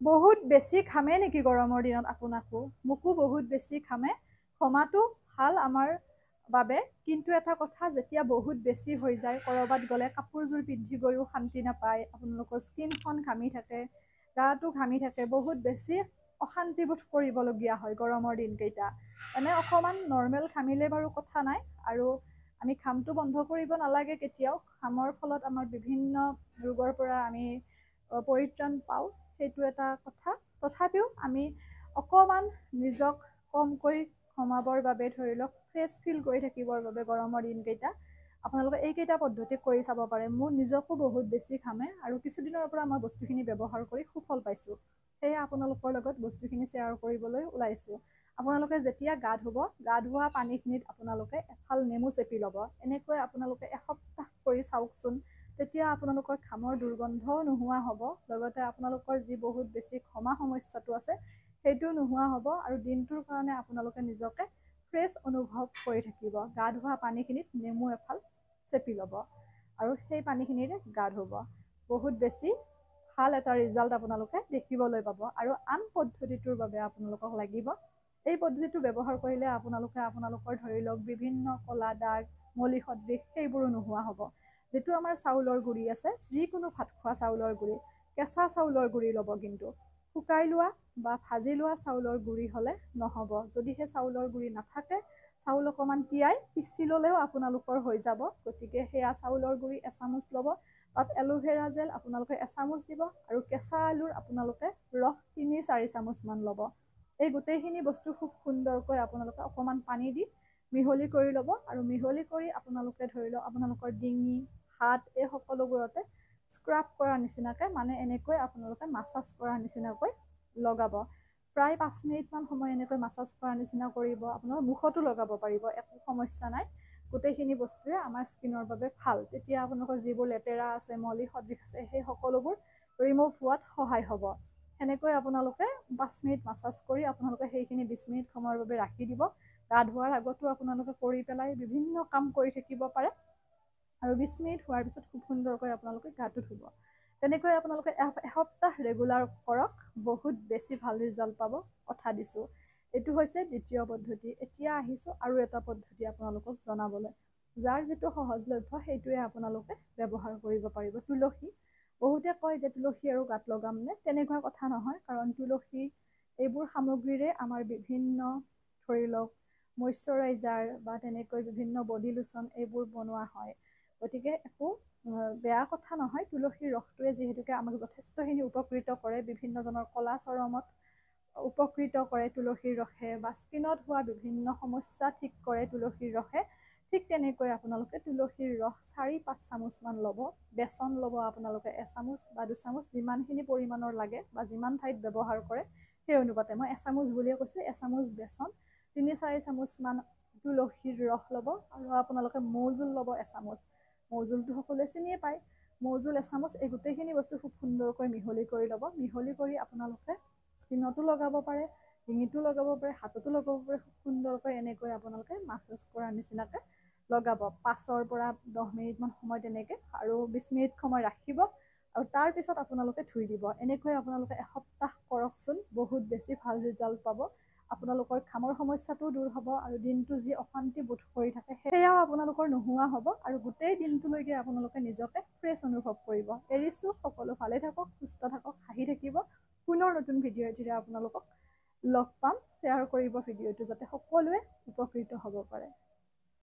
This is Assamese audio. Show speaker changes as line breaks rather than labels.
বহুত বেছি খামে নেকি গৰমৰ দিনত আপোনাকো? মোকো বহুত বেছি খামে। ক্ষমাটো ভাল আমাৰ বাবে, কিন্তু এটা কথা, যেতিয়া বহুত বেছি হৈ যায়, ক'ৰবাত গ'লে কাপোৰযোৰ পিন্ধি গৈও শান্তি নাপায়, আপোনালোকৰ স্কিনখন ঘামি থাকে, গাটো ঘামি থাকে, বহুত বেছি অশান্তিবোধ কৰিবলগীয়া হয় গৰমৰ দিনকেইটা। এনে অকণমান নৰ্মেল ঘামিলে বাৰু কথা নাই, আৰু আমি ঘামটো বন্ধ কৰিব নালাগে কেতিয়াও। ঘামৰ ফলত আমাৰ বিভিন্ন ৰোগৰ পৰা আমি পৰিত্ৰাণ পাওঁ, সেইটো এটা কথা। তথাপিও আমি অকণমান নিজক কমকৈ কমাবৰ বাবে, ধৰি লওক ফ্ৰেছ ফিল কৰি থাকিবৰ বাবে গৰমৰ দিনকেইটা আপোনালোকে এইকেইটা পদ্ধতি কৰি চাব পাৰে। মোৰ নিজকো বহুত বেছি ঘামে, আৰু কিছুদিনৰ পৰা মই বস্তুখিনি ব্যৱহাৰ কৰি সুফল পাইছোঁ। সেয়ে আপোনালোকৰ লগত বস্তুখিনি শ্বেয়াৰ কৰিবলৈ ওলাইছোঁ। আপোনালোকে যেতিয়া গা ধুব, গা ধোৱা পানীখিনিত আপোনালোকে এফাল নেমু চেপি ল'ব। এনেকৈ আপোনালোকে এসপ্তাহ কৰি চাওকচোন। তেতিয়া আপোনালোকৰ ঘামৰ দুৰ্গন্ধও নোহোৱা হ'ব, লগতে আপোনালোকৰ যি বহুত বেছি ঘমা সমস্যাটো আছে সেইটো নোহোৱা হ'ব, আৰু দিনটোৰ কাৰণে আপোনালোকে নিজকে ফ্ৰেছ অনুভৱ কৰি থাকিব। গা ধোৱা পানীখিনিত নেমু এফাল চেপি ল'ব আৰু সেই পানীখিনিৰে গা ধুব। বহুত বেছি ভাল এটা ৰিজাল্ট আপোনালোকে দেখিবলৈ পাব। আৰু আন পদ্ধতিটোৰ বাবে আপোনালোকক লাগিব, এই পদ্ধতিটো ব্যৱহাৰ কৰিলে আপোনালোকে আপোনালোকৰ ধৰি লওক বিভিন্ন ক'লা দাগ, মলি সদৃশ সেইবোৰো নোহোৱা হ'ব। যিটো আমাৰ চাউলৰ গুড়ি আছে, যিকোনো ভাত খোৱা চাউলৰ গুড়ি, কেঁচা চাউলৰ গুড়ি ল'ব, কিন্তু শুকাই লোৱা বা ভাজি লোৱা চাউলৰ গুড়ি হ'লে নহ'ব। যদিহে চাউলৰ গুড়ি নাথাকে, চাউল অকণমান তিয়াই পিচি ল'লেও আপোনালোকৰ হৈ যাব। গতিকে সেয়া চাউলৰ গুড়ি এচামুচ ল'ব, তাত এল'ভেৰা জেল আপোনালোকে এচামুচ দিব, আৰু কেঁচা আলুৰ আপোনালোকে ৰস ৩-৪ চামুচমান ল'ব। এই গোটেইখিনি বস্তু খুব সুন্দৰকৈ আপোনালোকে অকণমান পানী দি মিহলি কৰি ল'ব, আৰু মিহলি কৰি আপোনালোকে ধৰি লওক আপোনালোকৰ ডিঙি, হাত এই সকলোবোৰতে স্ক্ৰাব কৰাৰ নিচিনাকৈ, মানে এনেকৈ আপোনালোকে মাছাজ কৰাৰ নিচিনাকৈ লগাব। প্ৰায় 5 মিনিটমান সময় এনেকৈ মাছাজ কৰাৰ নিচিনা কৰিব। আপোনাৰ মুখতো লগাব পাৰিব, একো সমস্যা নাই। গোটেইখিনি বস্তুৱে আমাৰ স্কিনৰ বাবে ভাল। তেতিয়া আপোনালোকৰ যিবোৰ লেতেৰা আছে, মলি সদৃশ আছে, সেই সকলোবোৰ ৰিমুভ হোৱাত সহায় হ'ব। সেনেকৈ আপোনালোকে 5 মিনিট মাছাজ কৰি আপোনালোকে সেইখিনি 20 মিনিট সময়ৰ বাবে ৰাখি দিব। গা ধোৱাৰ আগতো আপোনালোকে কৰি পেলাই বিভিন্ন কাম কৰি থাকিব পাৰে, আৰু 20 মিনিট হোৱাৰ পিছত খুব সুন্দৰকৈ আপোনালোকে গাটো ধুব। তেনেকৈ আপোনালোকে এসপ্তাহ ৰেগুলাৰ কৰক, বহুত বেছি ভাল ৰিজাল্ট পাব, কথা দিছোঁ। এইটো হৈছে দ্বিতীয় পদ্ধতি। এতিয়া আহিছোঁ আৰু এটা পদ্ধতি আপোনালোকক জনাবলৈ, যাৰ যিটো সহজলভ্য সেইটোৱে আপোনালোকে ব্যৱহাৰ কৰিব পাৰিব। তুলসী। বহুতে কয় যে তুলসী আৰু গাত লগাম নে? তেনেকুৱা কথা নহয়, কাৰণ তুলসী এইবোৰ সামগ্ৰীৰে আমাৰ বিভিন্ন ধৰি লওক মইশ্চাৰাইজাৰ বা তেনেকৈ বিভিন্ন বডি লোচন এইবোৰ বনোৱা হয়। গতিকে একো বেয়া কথা নহয়। তুলসীৰ ৰসটোৱে যিহেতুকে আমাক যথেষ্টখিনি উপকৃত কৰে, বিভিন্নজনৰ ক'লা চৰমত উপকৃত কৰে তুলসীৰ ৰসে, বা স্কিনত হোৱা বিভিন্ন সমস্যা ঠিক কৰে তুলসীৰ ৰসে। ঠিক তেনেকৈ আপোনালোকে তুলসীৰ ৰস 4-5 চামুচমান ল'ব। বেচন ল'ব আপোনালোকে 1 চামুচ বা 2 চামুচ, যিমানখিনি পৰিমাণৰ লাগে বা যিমান ঠাইত ব্যৱহাৰ কৰে সেই অনুপাতে। মই 1 চামুচ বুলিয়ে কৈছোঁ। 1 চামুচ বেচন, 3-4 চামুচমান তুলসীৰ ৰস ল'ব, আৰু আপোনালোকে মৌজোল ল'ব 1 চামুচ। মৌজোলটো সকলোৱে চিনিয়ে পায়। মৌজোল 1 চামুচ। এই গোটেইখিনি বস্তু খুব সুন্দৰকৈ মিহলি কৰি ল'ব। মিহলি কৰি আপোনালোকে স্কিনতো লগাব পাৰে, ডিঙিতো লগাব পাৰে, হাততো লগাব পাৰে। খুব সুন্দৰকৈ এনেকৈ আপোনালোকে মাছাজ কৰাৰ নিচিনাকৈ লগাব। 5-10 মিনিটমান সময় তেনেকৈ, আৰু 20 মিনিট সময় ৰাখিব, আৰু তাৰপিছত আপোনালোকে ধুই দিব। এনেকৈ আপোনালোকে এসপ্তাহ কৰকচোন, বহুত বেছি ভাল ৰিজাল্ট পাব। আপোনালোকৰ ঘামৰ সমস্যাটোও দূৰ হ'ব, আৰু দিনটো যি অশান্তি বোধ কৰি থাকে সেয়াও আপোনালোকৰ নোহোৱা হ'ব, আৰু গোটেই দিনটোলৈকে আপোনালোকে নিজকে ফ্ৰেছ অনুভৱ কৰিব। এৰিছোঁ। সকলো ভালে থাকক, সুস্থ থাকক, হাঁহি থাকিব। পুনৰ নতুন ভিডিঅ' এটিৰে আপোনালোকক লগ পাম। শ্বেয়াৰ কৰিব ভিডিঅ'টো, যাতে সকলোৱে উপকৃত হ'ব পাৰে।